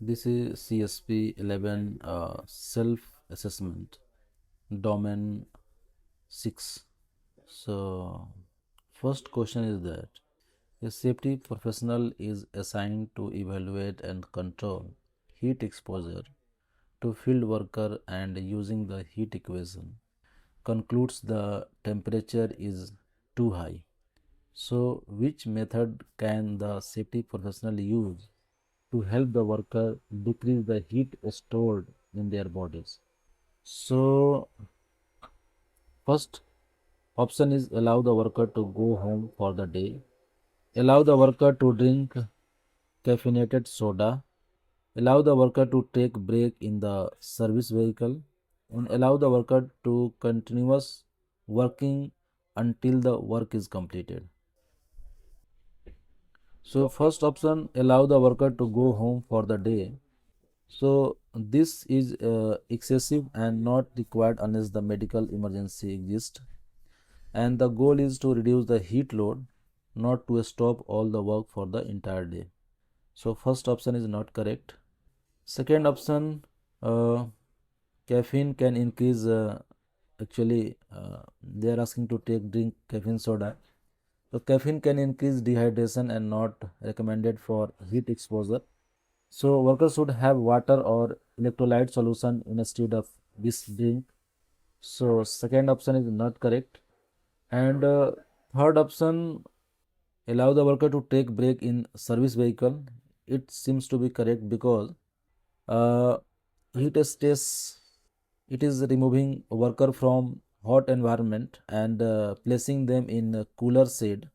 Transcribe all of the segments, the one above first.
This is CSP 11 self assessment domain 6. So, first question is that a safety professional is assigned to evaluate and control heat exposure to field worker and using the heat equation concludes the temperature is too high. So, which method can the safety professional use to help the worker decrease the heat stored in their bodies? So, first option is allow the worker to go home for the day, allow the worker to drink caffeinated soda, allow the worker to take break in the service vehicle, and allow the worker to continuous working until the work is completed. So first option, allow the worker to go home for the day. So this is excessive and not required unless the medical emergency exists. And the goal is to reduce the heat load, not to stop all the work for the entire day. So first option is not correct. Second option, caffeine can increase. They are asking to drink caffeine soda. So caffeine can increase dehydration and not recommended for heat exposure. So workers should have water or electrolyte solution instead of this drink. So second option is not correct. And third option, allow the worker to take break in service vehicle. It seems to be correct because uh, heat stress, it is removing worker from hot environment and placing them in a cooler shade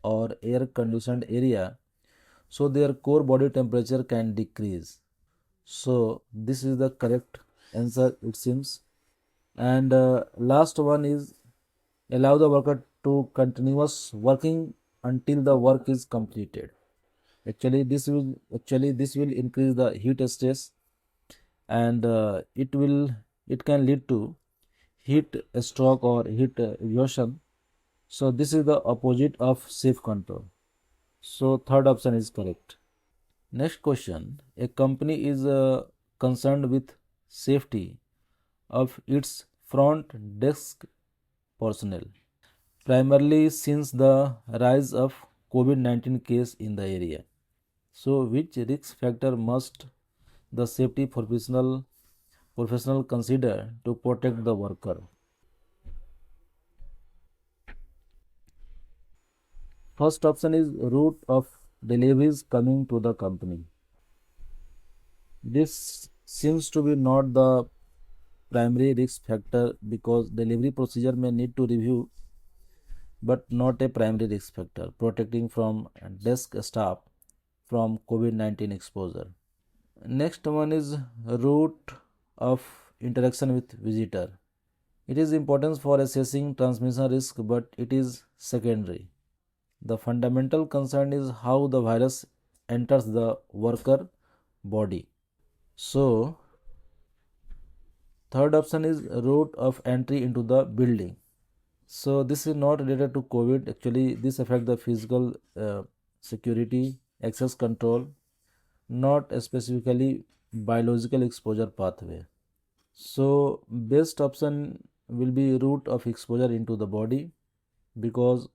or air conditioned area, so their core body temperature can decrease. So this is the correct answer, it seems. And last one is allow the worker to continuous working until the work is completed. Actually this will increase the heat stress, and it can lead to heat stroke or heat exhaustion. So this is the opposite of safe control. So third option is correct. Next question. A company is concerned with safety of its front desk personnel, primarily since the rise of COVID-19 case in the area. So which risk factor must the safety professional consider to protect the worker? First option is route of deliveries coming to the company. This seems to be not the primary risk factor because delivery procedure may need to review, but not a primary risk factor protecting from desk staff from COVID-19 exposure. Next one is route of interaction with visitor. It is important for assessing transmission risk, but it is secondary. The fundamental concern is how the virus enters the worker body. So, third option is route of entry into the building. So, this is not related to COVID. Actually, this affects the physical security, access control, not specifically biological exposure pathway. So, best option will be route of exposure into the body because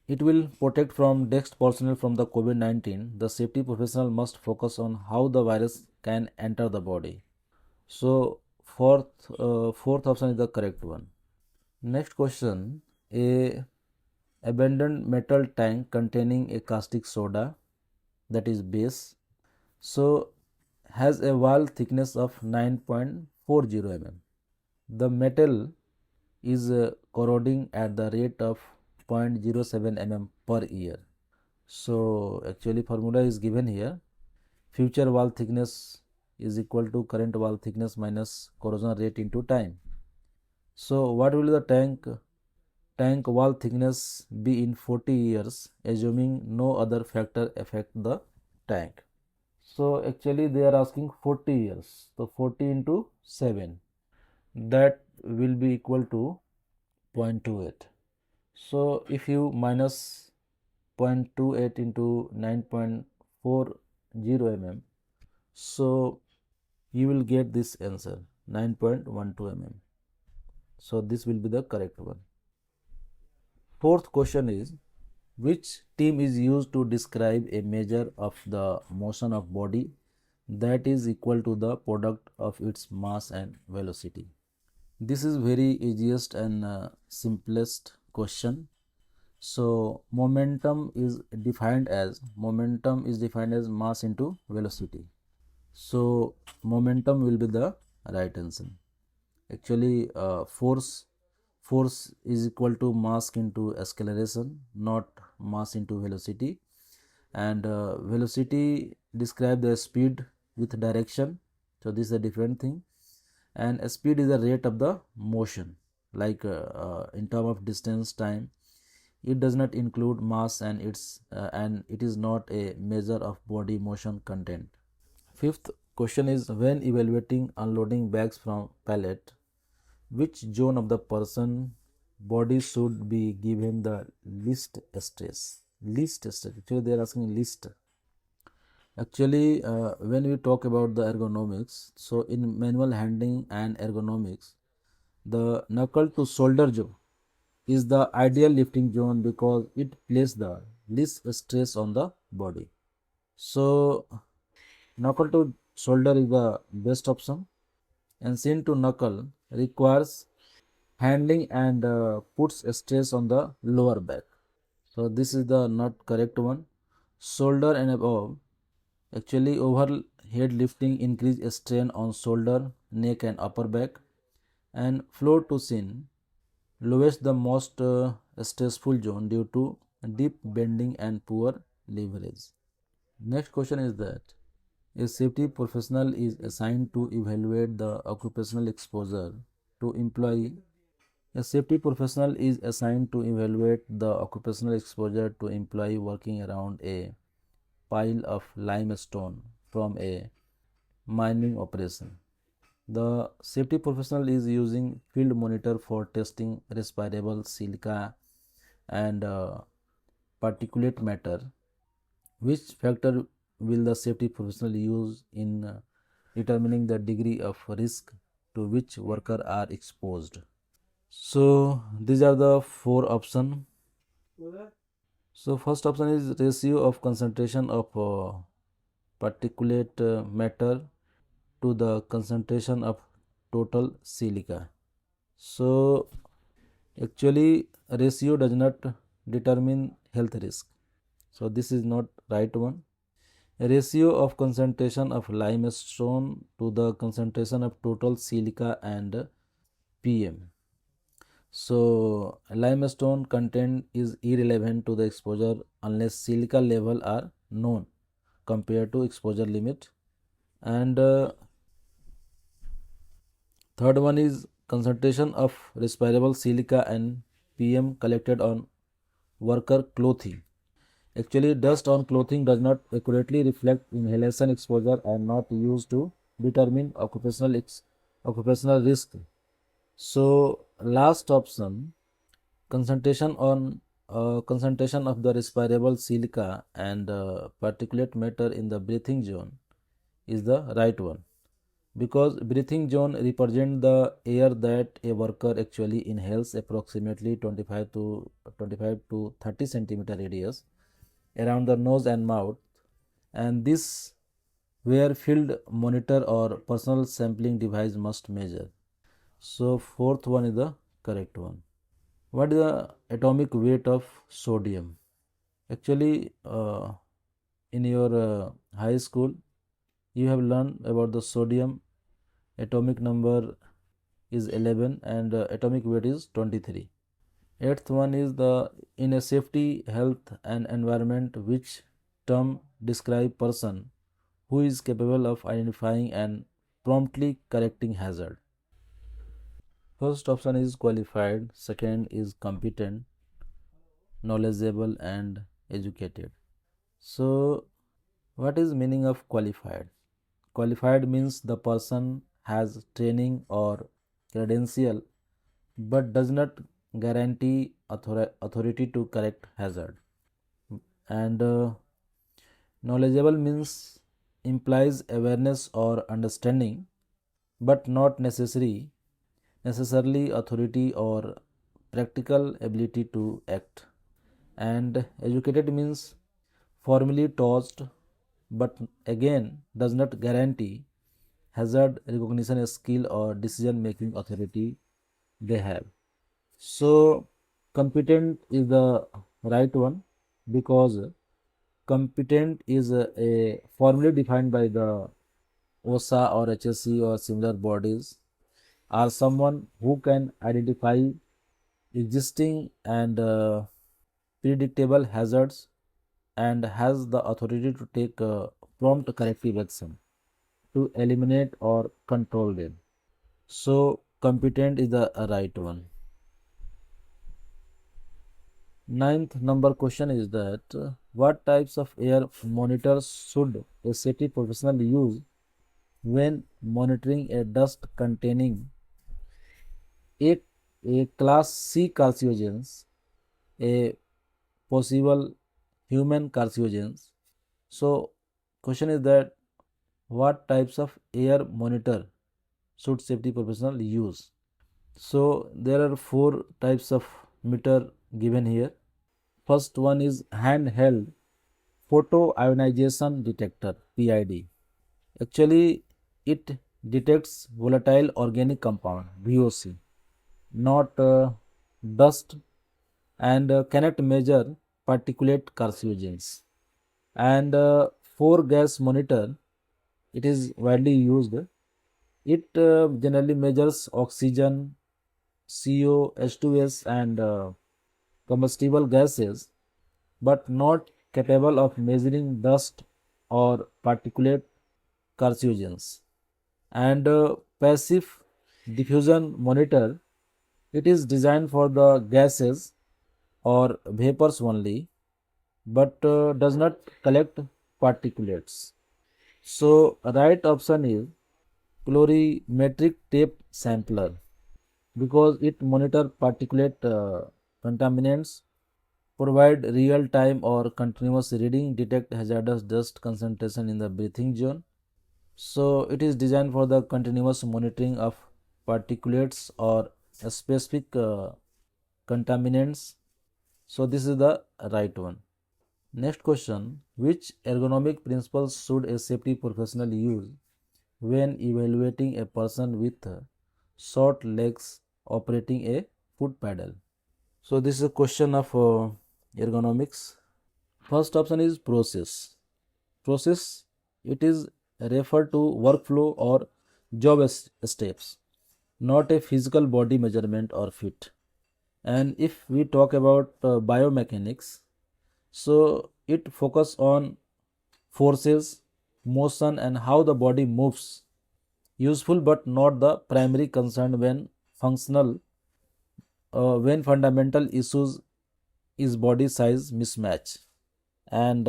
it will protect from desk personnel from the COVID-19. The safety professional must focus on how the virus can enter the body. So fourth option is the correct one. Next question: a abandoned metal tank containing a caustic soda, that is base, so has a wall thickness of 9.40 mm. The metal is corroding at the rate of 0.07 mm per year. So actually formula is given here. Future wall thickness is equal to current wall thickness minus corrosion rate into time. So what will the tank wall thickness be in 40 years, assuming no other factor affect the tank? So actually they are asking 40 years. So 40 into 7, that will be equal to 0.28. So if you minus 0.28 into 9.40 mm, So you will get this answer 9.12 mm. So this will be the correct one. Fourth question is, which term is used to describe a measure of the motion of body that is equal to the product of its mass and velocity? This is very easiest and simplest question. So momentum is defined as mass into velocity. So momentum will be the right answer. Actually, force is equal to mass into acceleration, not mass into velocity. And velocity describe the speed with direction. So this is a different thing. And speed is the rate of the motion, like in term of distance, time. It does not include mass, and it is not a measure of body motion content. Fifth question is, when evaluating unloading bags from pallet, which zone of the person body should be given the least stress? Least stress. Actually, they are asking least. Actually, when we talk about the ergonomics, so in manual handling and ergonomics, the knuckle to shoulder zone is the ideal lifting zone because it places the least stress on the body. So, knuckle to shoulder is the best option, and chin to knuckle requires handling and puts stress on the lower back. So, this is the not correct one. Shoulder and above, actually overhead lifting increase strain on shoulder, neck and upper back, and floor to chin lowest the most stressful zone due to deep bending and poor leverage. Next question is that a safety professional is assigned to evaluate the occupational exposure to employee. A safety professional is assigned to evaluate the occupational exposure to employee working around a pile of limestone from a mining operation. The safety professional is using field monitor for testing respirable silica and particulate matter. Which factor will the safety professional use in determining the degree of risk to which worker are exposed? So these are the four options. So first option is ratio of concentration of particulate matter to the concentration of total silica. So actually ratio does not determine health risk. So this is not right one. Ratio of concentration of limestone to the concentration of total silica and PM. So limestone content is irrelevant to the exposure unless silica level are known compared to exposure limit. And third one is concentration of respirable silica and PM collected on worker clothing. Actually, dust on clothing does not accurately reflect inhalation exposure and not used to determine occupational risk. So, last option, concentration on concentration of the respirable silica and particulate matter in the breathing zone is the right one, because breathing zone represent the air that a worker actually inhales, approximately 25 to 30 centimeter radius around the nose and mouth, and this where field monitor or personal sampling device must measure. So fourth one is the correct one. What is the atomic weight of sodium? Actually, in your high school, you have learned about the sodium. Atomic number is 11 and atomic weight is 23. Eighth one is the in a safety, health and environment, which term describe person who is capable of identifying and promptly correcting hazard. First option is qualified, second is competent, knowledgeable and educated. So what is meaning of qualified? Qualified means the person has training or credential but does not guarantee authority to correct hazard. And knowledgeable means implies awareness or understanding, but not necessarily authority or practical ability to act. And educated means formally taught, but again does not guarantee hazard recognition, a skill or decision making authority they have. So competent is the right one, because competent is a formally defined by the OSA or HSC or similar bodies, are someone who can identify existing and predictable hazards and has the authority to take prompt corrective action to eliminate or control them. So competent is the right one. Ninth number question is that what types of air monitors should a safety professional use when monitoring a dust containing a, a class C carcinogens, a possible human carcinogens? So question is that what types of air monitor should safety professional use? So there are four types of meter given here. First one is handheld photoionization detector, PID. Actually, it detects volatile organic compound, VOC, not dust, and cannot measure particulate carcinogens. And 4 gas monitor, it is widely used. It generally measures oxygen, CO, H2S, and combustible gases, but not capable of measuring dust or particulate carcinogens. And passive diffusion monitor, it is designed for the gases or vapors only, but does not collect particulates. So right option is colorimetric tape sampler, because it monitor particulate contaminants, provide real time or continuous reading, detect hazardous dust concentration in the breathing zone. So it is designed for the continuous monitoring of particulates or specific contaminants. So this is the right one. Next question, which ergonomic principles should a safety professional use when evaluating a person with short legs operating a foot pedal? So this is a question of ergonomics. First option is process. Process, it is referred to workflow or job steps, not a physical body measurement or fit. And if we talk about biomechanics, so it focus on forces, motion, and how the body moves. Useful but not the primary concern when functional, when fundamental issues is body size mismatch. And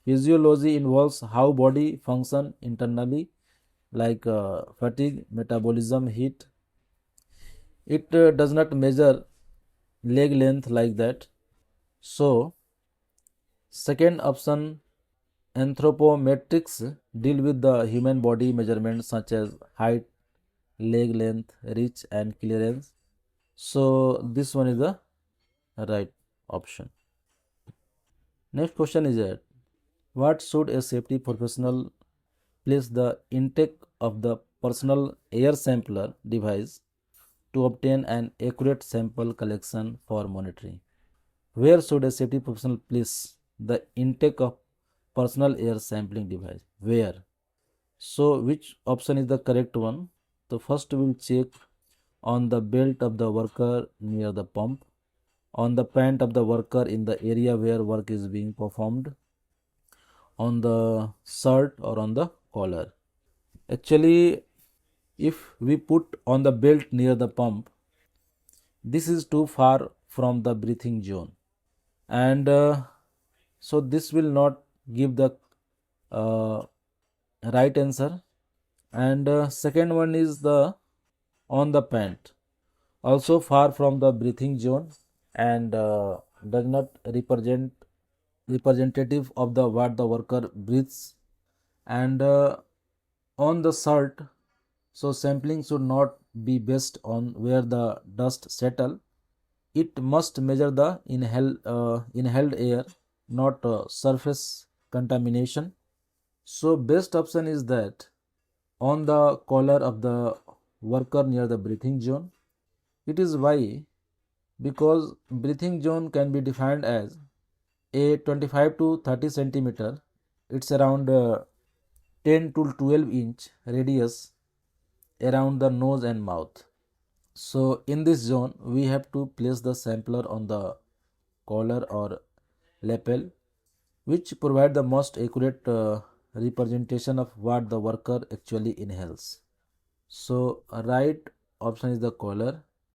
physiology involves how body function internally, like fatigue, metabolism, heat. It does not measure leg length like that. So second option, anthropometrics, deal with the human body measurements such as height, leg length, reach, and clearance. So this one is the right option. Next question is that what should a safety professional place the intake of the personal air sampler device to obtain an accurate sample collection for monitoring? Where should a safety professional place the intake of personal air sampling device? Where? So which option is the correct one? So first we will check on the belt of the worker near the pump, on the pant of the worker in the area where work is being performed, on the shirt or on the collar. Actually, if we put on the belt near the pump, this is too far from the breathing zone, and so this will not give the uh, right answer. And second one is the on the pant, also far from the breathing zone, and does not representative of the what the worker breathes. And on the shirt, so sampling should not be based on where the dust settle. It must measure the inhaled air, not surface contamination. So best option is that on the collar of the worker near the breathing zone. It is why, because breathing zone can be defined as a 25 to 30 centimeter, it's around 10 to 12 inch radius around the nose and mouth. So in this zone we have to place the sampler on the collar or lapel, which provide the most accurate representation of what the worker actually inhales. So right option is the collar,